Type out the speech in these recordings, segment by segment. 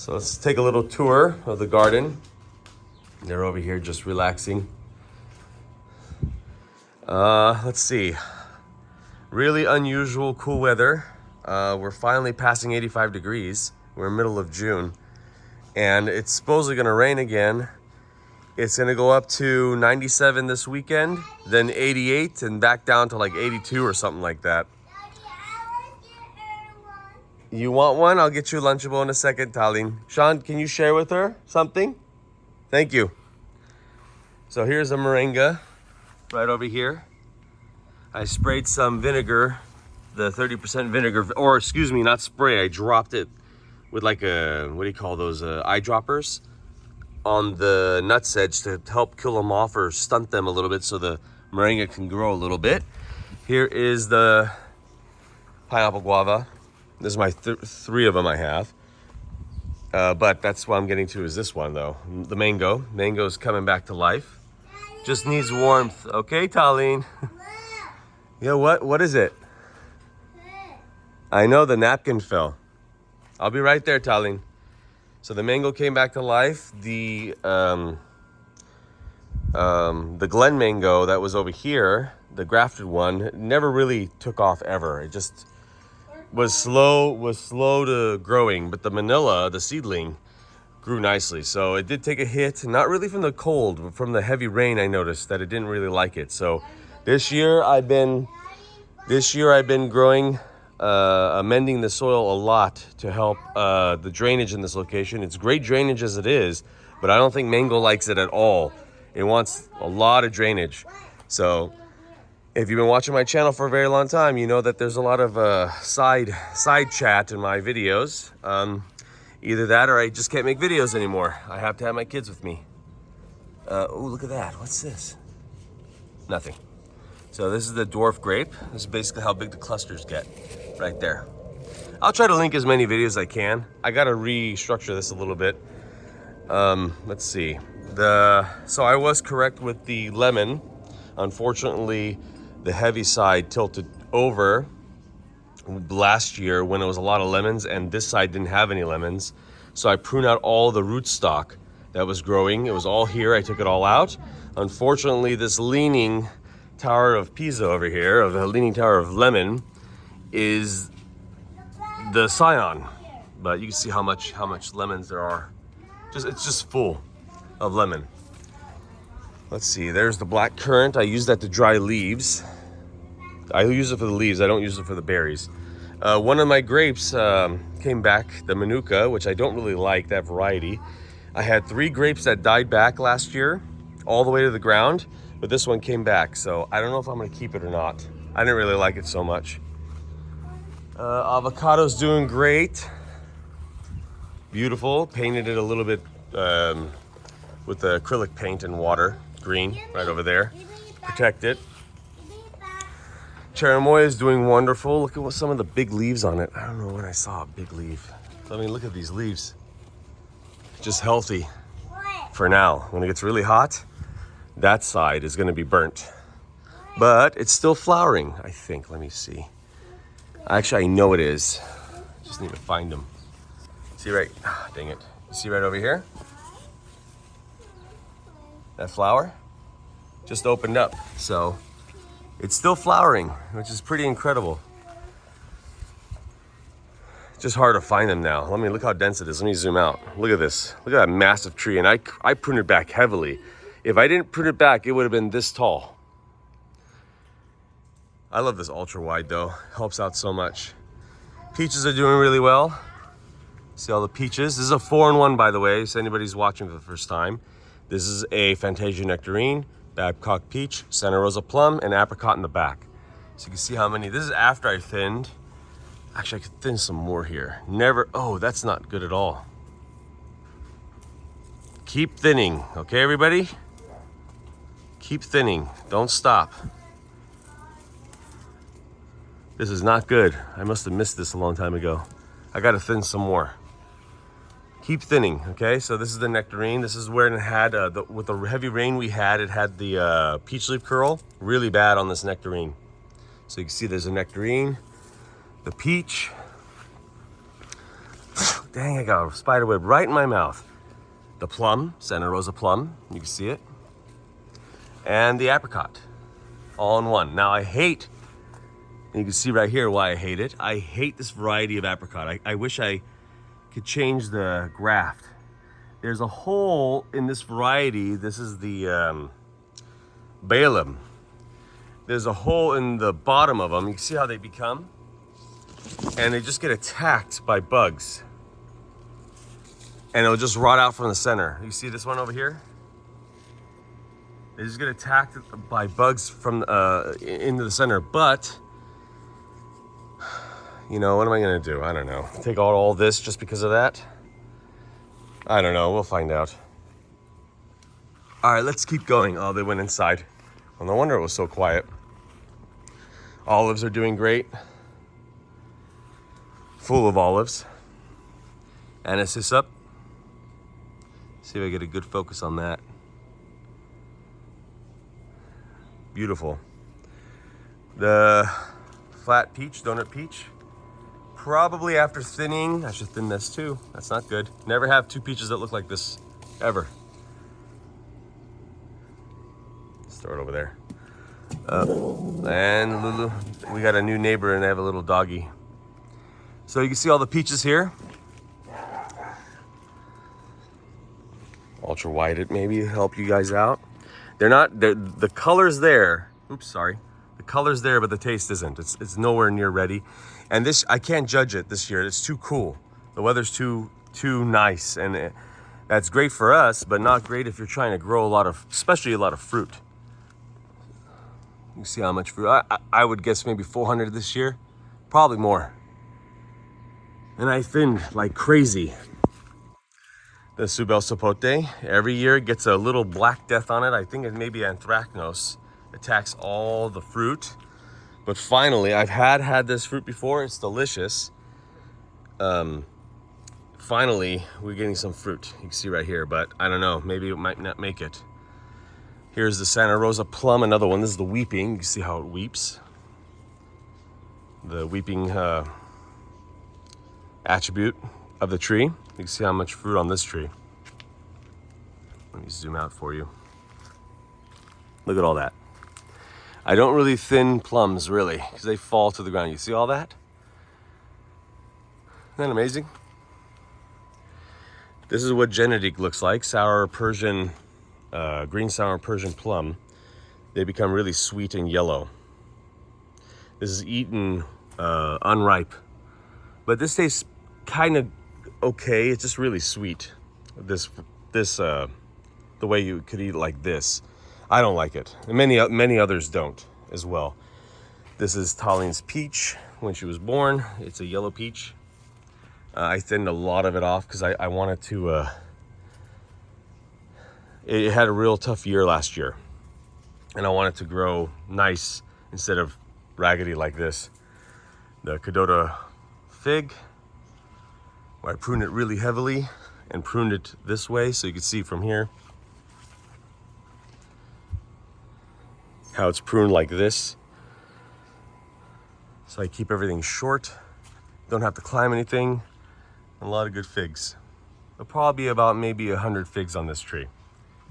So let's take a little tour of the garden. They're over here just relaxing. Let's see. Really unusual cool weather. We're finally passing 85 degrees. We're in the middle of June. And it's supposedly gonna rain again. It's gonna go up to 97 this weekend, then 88 and back down to like 82 or something like that. You want one? I'll get you a Lunchable in a second, Talin. Sean, can you share with her something? Thank you. So here's a moringa right over here. I sprayed some vinegar, the 30% vinegar, or excuse me, not spray. I dropped it with like a, what do you call those, eyedroppers on the nutsedge to help kill them off or stunt them a little bit so the moringa can grow a little bit. Here is the pineapple guava. This is my three of them I have. But that's what I'm getting to is this one though. The mango. Mango's coming back to life. Just needs warmth. Okay, Talin. Yeah, what is it? I know the napkin fell. I'll be right there, Talin. So the mango came back to life. The Glen mango that was over here, the grafted one, never really took off ever. It just was slow to growing, but the Manila, the seedling, grew nicely. So it did take a hit, not really from the cold, but from the heavy rain. I noticed that it didn't really like it. So this year I've been growing, amending the soil a lot to help the drainage in this location. It's great drainage as it is, but I don't think mango likes it at all. It wants a lot of drainage. So if you've been watching my channel for a very long time, you know that there's a lot of side chat in my videos. Either that or I just can't make videos anymore. I have to have my kids with me. Oh, look at that. What's this? Nothing. So this is the dwarf grape. This is basically how big the clusters get right there. I'll try to link as many videos as I can. I got to restructure this a little bit. Let's see. So I was correct with the lemon. Unfortunately, the heavy side tilted over last year when it was a lot of lemons, and this side didn't have any lemons. So I pruned out all the rootstock that was growing. It was all here. I took it all out. Unfortunately, this leaning Tower of Pisa over here, of the Leaning Tower of Lemon, is the scion. But you can see how much lemons there are. It's just full of lemon. Let's see, there's the black currant. I use that to dry leaves. I use it for the leaves, I don't use it for the berries. One of my grapes came back, the Manuka, which I don't really like, that variety. I had 3 grapes that died back last year, all the way to the ground, but this one came back, so I don't know if I'm gonna keep it or not. I didn't really like it so much. Avocado's doing great. Beautiful, painted it a little bit with the acrylic paint and water. Green right over there, protect it. Cherimoya is doing wonderful. Look at what some of the big leaves on it. I don't know when I saw a big leaf. I mean, look at these leaves. Just healthy for now. When it gets really hot, that side is going to be burnt. But it's still flowering, I think. Let me see. Actually, I know it is. Just need to find them. See right, dang it. You see right over here? That flower just opened up, so it's still flowering, which is pretty incredible. Just hard to find them now. Look how dense it is. Let me zoom out. Look at this. Look at that massive tree, and I pruned it back heavily. If I didn't prune it back, it would have been this tall. I love this ultra wide though. Helps out so much. Peaches are doing really well. See all the peaches. This is a 4-in-1, by the way, so anybody's watching for the first time. This is a Fantasia Nectarine, Babcock Peach, Santa Rosa Plum, and Apricot in the back. So you can see how many. This is after I thinned. Actually, I could thin some more here. Oh, that's not good at all. Keep thinning, okay, everybody? Keep thinning, don't stop. This is not good. I must have missed this a long time ago. I gotta thin some more. Keep thinning, okay? So this is the nectarine. This is where it had, with the heavy rain we had, it had the peach leaf curl really bad on this nectarine. So you can see there's a nectarine, the peach. Dang, I got a spider web right in my mouth. The plum, Santa Rosa plum, you can see it. And the apricot, all in one. Now I hate, and you can see right here why I hate it. I hate this variety of apricot. I wish I could change the graft. There's a hole in this variety. This is the Balaam. There's a hole in the bottom of them. You can see how they become. And they just get attacked by bugs. And it'll just rot out from the center. You see this one over here? They just get attacked by bugs from into the center. But, you know, what am I gonna do? I don't know. Take out all this just because of that? I don't know, we'll find out. All right, let's keep going. Oh, they went inside. Well, no wonder it was so quiet. Olives are doing great. Full of olives. Anisis up. See if I get a good focus on that. Beautiful. The flat peach, donut peach. Probably after thinning, I should thin this too. That's not good. Never have two peaches that look like this, ever. Throw it over there. And Lulu, we got a new neighbor and they have a little doggy. So you can see all the peaches here. Ultra wide it maybe help you guys out. The color's there. Oops, sorry. The color's there, but the taste isn't. It's nowhere near ready. And this, I can't judge it this year. It's too cool. The weather's too nice. And that's great for us, but not great if you're trying to grow especially a lot of fruit. You see how much fruit? I would guess maybe 400 this year. Probably more. And I thinned like crazy. The Subel sapote, every year it gets a little black death on it. I think it may be anthracnose. Attacks all the fruit. But finally, I've had this fruit before. It's delicious. Finally, we're getting some fruit. You can see right here, but I don't know. Maybe it might not make it. Here's the Santa Rosa plum, another one. This is the weeping. You can see how it weeps. The weeping attribute of the tree. You can see how much fruit on this tree. Let me zoom out for you. Look at all that. I don't really thin plums, really, because they fall to the ground. You see all that? Isn't that amazing? This is what Genetic looks like. Sour Persian, green sour Persian plum. They become really sweet and yellow. This is eaten unripe. But this tastes kind of okay. It's just really sweet. The way you could eat it like this. I don't like it. And many others don't as well. This is Talline's peach when she was born. It's a yellow peach. I thinned a lot of it off because I wanted to, it had a real tough year last year. And I wanted to grow nice instead of raggedy like this. The Cadota fig, where I pruned it really heavily and pruned it this way so you can see from here how it's pruned like this. So I keep everything short, don't have to climb anything, and a lot of good figs. There'll probably be about maybe 100 figs on this tree. You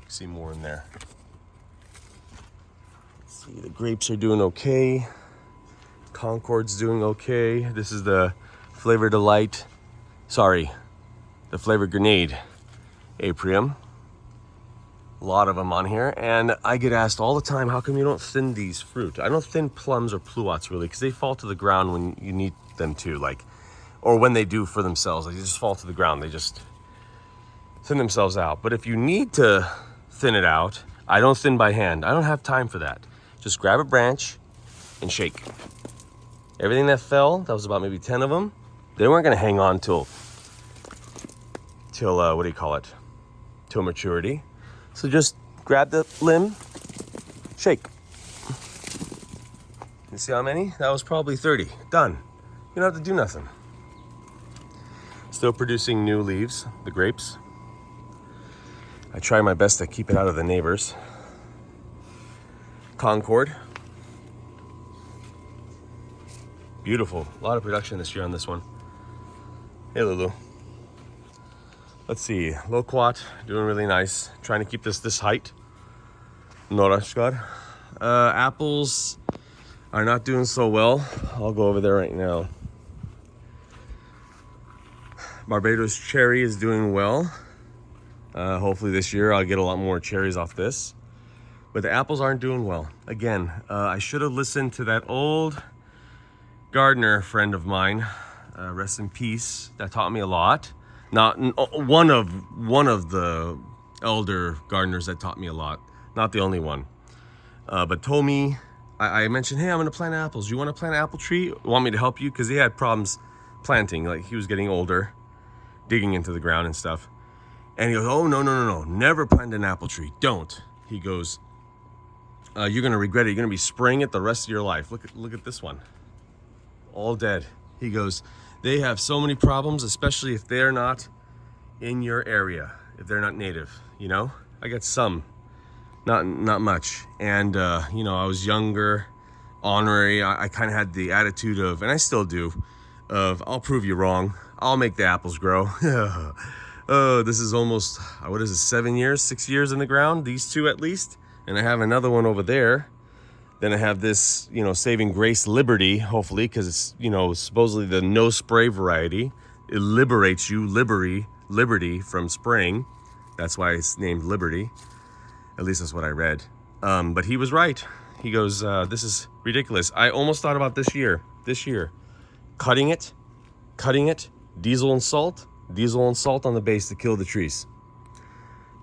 can see more in there. Let's see, the grapes are doing okay. Concord's doing okay. This is the Flavor Delight, the Flavor Grenade Aprium. A lot of them on here, and I get asked all the time, how come you don't thin these fruit? I don't thin plums or pluots really, because they fall to the ground when you need them to, or when they do for themselves. They just fall to the ground. They just thin themselves out. But if you need to thin it out, I don't thin by hand. I don't have time for that. Just grab a branch and shake. Everything that fell, that was about maybe 10 of them, they weren't gonna hang on till till maturity. So just grab the limb, shake. You see how many? That was probably 30. Done. You don't have to do nothing. Still producing new leaves, the grapes. I try my best to keep it out of the neighbors. Concord. Beautiful. A lot of production this year on this one. Hey, Lulu. Let's see, loquat, doing really nice. Trying to keep this height. Norashkar. Apples are not doing so well. I'll go over there right now. Barbados cherry is doing well. Hopefully this year I'll get a lot more cherries off this. But the apples aren't doing well. Again, I should have listened to that old gardener friend of mine, rest in peace, that taught me a lot. Not one of the elder gardeners that taught me a lot, not the only one. But told me, I mentioned, hey, I'm gonna plant apples. You wanna plant an apple tree? Want me to help you? Because he had problems planting, like he was getting older, digging into the ground and stuff. And he goes, oh, no, never plant an apple tree, don't. He goes, you're gonna regret it. You're gonna be spraying it the rest of your life. Look at this one, all dead. He goes, they have so many problems, especially if they're not in your area, if they're not native, you know? I got some, not much. And, you know, I was younger, ornery. I kind of had the attitude of, and I still do, of I'll prove you wrong. I'll make the apples grow. Oh, this is almost, what is it, 6 years in the ground, these two at least. And I have another one over there. Then I have this, you know, Saving Grace Liberty, hopefully, because it's, you know, supposedly the no spray variety. It liberates you, liberty from spraying. That's why it's named Liberty. At least that's what I read. But he was right. He goes, this is ridiculous. I almost thought about this year, cutting it, diesel and salt on the base to kill the trees.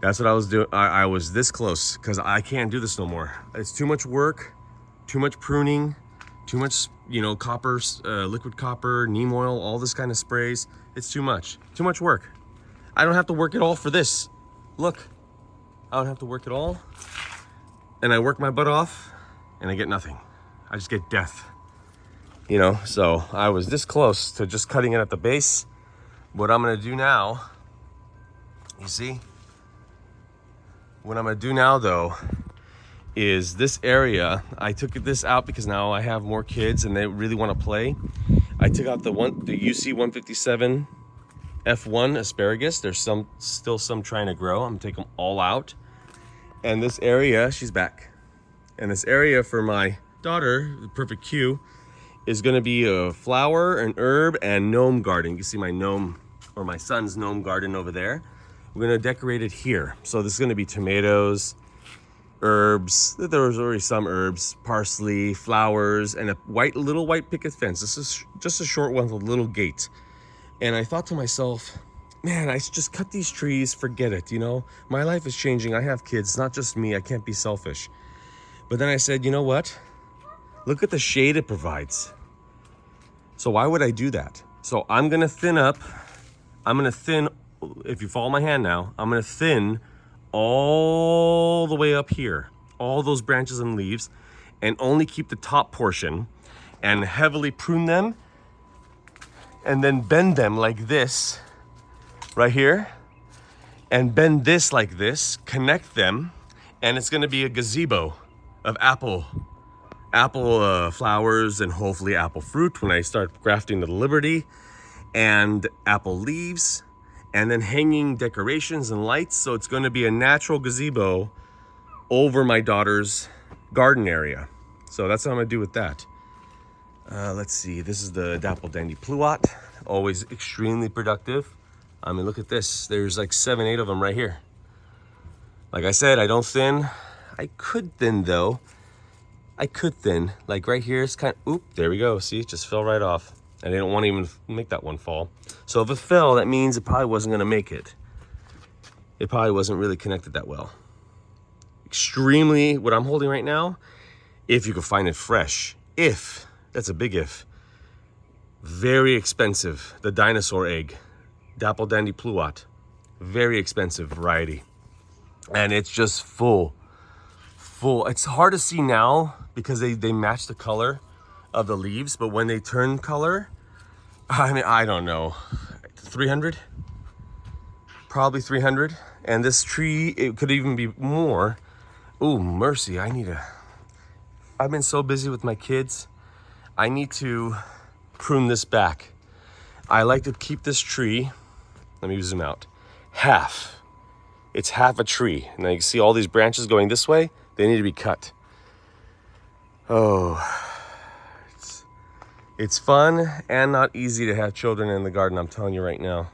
That's what I was doing. I was this close because I can't do this no more. It's too much work. Too much pruning, too much, you know, copper, liquid copper, neem oil, all this kind of sprays. It's too much work. I don't have to work it all for this. Look, I don't have to work it all. And I work my butt off and I get nothing. I just get death, you know? So I was this close to just cutting it at the base. What I'm gonna do now, you see? What I'm gonna do now though, is this area, I took this out because now I have more kids and they really want to play. I took out the UC 157 F1 asparagus. There's still some trying to grow. I'm gonna take them all out. And this area, she's back. And this area for my daughter, the perfect Q, is gonna be a flower, an herb, and gnome garden. You can see my gnome, or my son's gnome garden over there. We're gonna decorate it here. So this is gonna be tomatoes, herbs. There was already some herbs, parsley, flowers, and a little white picket fence. This is just a short one with a little gate. And I thought to myself, man, I should just cut these trees, forget it, you know? My life is changing, I have kids, it's not just me, I can't be selfish. But then I said, you know what? Look at the shade it provides. So why would I do that? So I'm gonna thin, if you follow my hand now, I'm gonna thin all the way up here, all those branches and leaves, and only keep the top portion and heavily prune them and then bend them like this right here and bend this like this, connect them, and it's gonna be a gazebo of apple flowers and hopefully apple fruit when I start grafting the Liberty, and apple leaves, and then hanging decorations and lights. So it's going to be a natural gazebo over my daughter's garden area. So that's what I'm gonna do with that. Let's see, this is the Dapple Dandy Pluot, always extremely productive. I mean, look at this. There's like 7, 8 of them right here. Like I said, I don't thin. I could thin though. Like right here, it's kind of, oop, there we go. See, it just fell right off. I didn't want to even make that one fall. So if it fell, that means it probably wasn't gonna make it. It probably wasn't really connected that well. Extremely, what I'm holding right now, if you could find it fresh. If, that's a big if. Very expensive, the dinosaur egg. Dapple Dandy Pluot. Very expensive variety. And it's just full. It's hard to see now because they match the color of the leaves, but when they turn color, I mean, I don't know, 300? Probably 300. And this tree, it could even be more. Ooh, mercy, I've been so busy with my kids. I need to prune this back. I like to keep this tree, let me zoom out. half. It's half a tree. Now you can see all these branches going this way. They need to be cut. Oh, it's fun and not easy to have children in the garden, I'm telling you right now.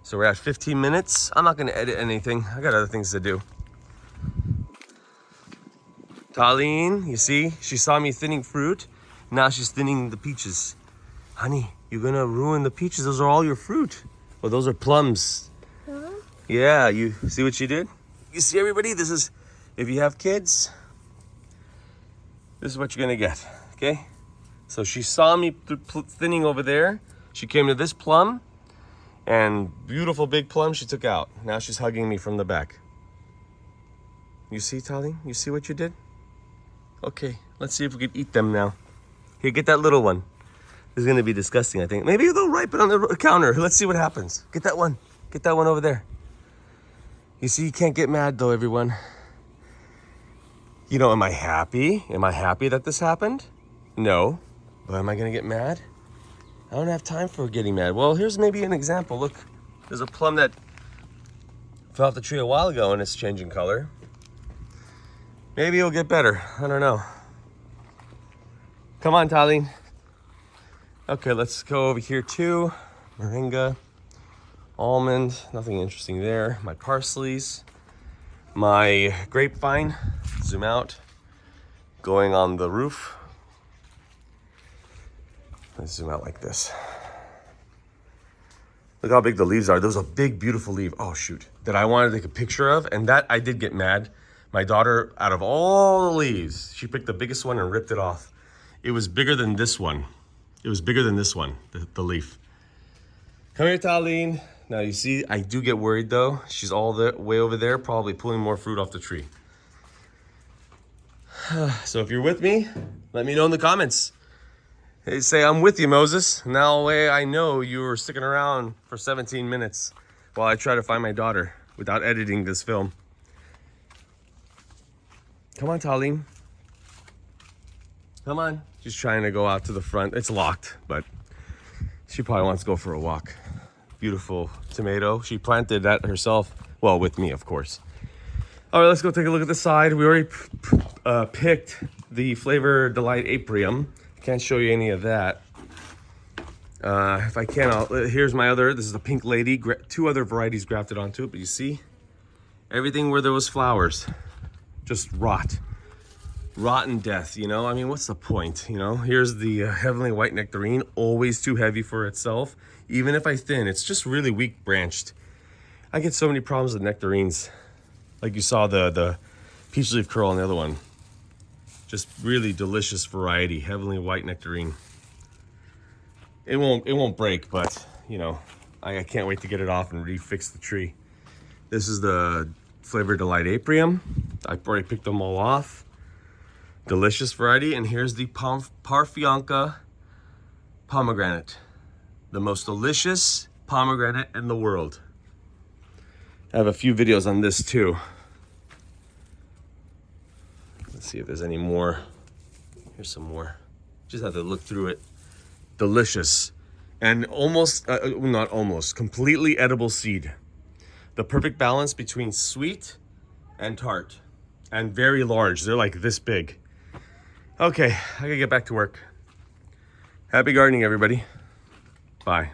So we're at 15 minutes. I'm not gonna edit anything. I got other things to do. Talene, you see, she saw me thinning fruit. Now she's thinning the peaches. Honey, you're gonna ruin the peaches. Those are all your fruit. Well, those are plums. Huh? Yeah, you see what she did? You see, everybody, this is, if you have kids, this is what you're gonna get, okay? So she saw me thinning over there. She came to this plum, and beautiful big plum she took out. Now she's hugging me from the back. You see, Talene? You see what you did? Okay, let's see if we can eat them now. Here, get that little one. This is gonna be disgusting, I think. Maybe they'll ripen on the counter. Let's see what happens. Get that one. Get that one over there. You see, you can't get mad though, everyone. You know, am I happy? Am I happy that this happened? No. But am I gonna get mad? I don't have time for getting mad. Well, here's maybe an example. Look, there's a plum that fell off the tree a while ago and it's changing color. Maybe it'll get better. I don't know. Come on, Talene. Okay, let's go over here too. Moringa, almond, nothing interesting there. My parsleys, my grapevine, zoom out, going on the roof. Let's zoom out like this. Look how big the leaves are. There was a big, beautiful leaf, oh shoot, that I wanted to take a picture of, and that I did get mad. My daughter, out of all the leaves, she picked the biggest one and ripped it off. It was bigger than this one. It was bigger than this one, the leaf. Come here, Talene. Now you see, I do get worried though. She's all the way over there, probably pulling more fruit off the tree. So if you're with me, let me know in the comments. Hey, say, I'm with you, Moses. Now way I know you were sticking around for 17 minutes while I try to find my daughter without editing this film. Come on, Talene. Come on. She's trying to go out to the front. It's locked, but she probably wants to go for a walk. Beautiful tomato. She planted that herself. Well, with me, of course. All right, let's go take a look at the side. We already picked the Flavor Delight Aprium. Can't show you any of that. If I can, here's my other. This is the Pink Lady. Two other varieties grafted onto it, but you see? Everything where there was flowers. Just rotten death, you know? I mean, what's the point, you know? Here's the Heavenly White Nectarine, always too heavy for itself. Even if I thin, it's just really weak branched. I get so many problems with nectarines. Like you saw the Peach Leaf Curl on the other one. Just really delicious variety, Heavenly White Nectarine. It won't break, but you know, I can't wait to get it off and refix the tree. This is the Flavor Delight Aprium. I've already picked them all off. Delicious variety. And here's the Parfionca pomegranate. The most delicious pomegranate in the world. I have a few videos on this too. Let's see if there's any more. Here's some more. Just have to look through it. Delicious. And almost, not almost, completely edible seed. The perfect balance between sweet and tart. And very large. They're like this big. Okay, I gotta get back to work. Happy gardening, everybody. Bye.